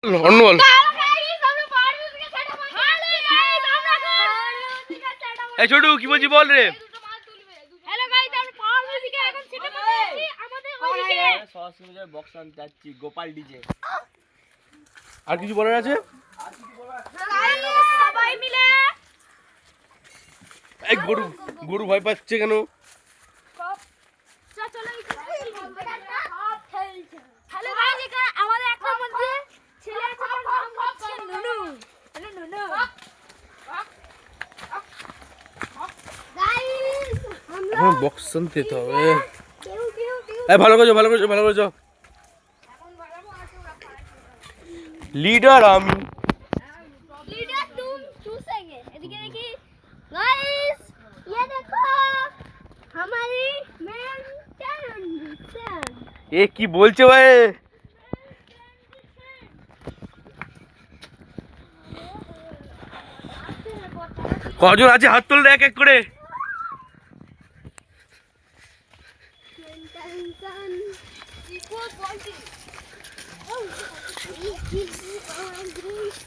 অন্য বল। এই ছোটু কি বলছি বল রে। হ্যালো গাইস, আমরা পাওয়ার মিউজিকে এখন সেটআপ করছি আমাদের ওইদিকে সরস্বতী পূজার বক্স আনতে যাচ্ছি, গোপাল ডিজে। আর কিছু বলার আছে? গাইস সবাই মিলে এই গরু গরু ভয় পাচ্ছে কেন? চলো হ্যালো গাইস, এখানে আমাদের একটা মধ্যে ছেলে আছে, তার নাম হচ্ছে নুনু। হ্যালো নুনু। গাইস আমরা হ্যাঁ বক্স আনতে তো হবে। কেউ এই ভালো করেছো ভালো করেছো ভালো করেছো। এখন বাড়াবো আর কেউ রাখা লিডার আমি। लीडर तुम चूसेंगे। এদিকে দেখি गाइस, ये देखो हमारी मैन टेंशन। এ কি বলছে ভাই? কজন আছে হাত তোল এক এক করে। Tension equal point. Oh, this is a great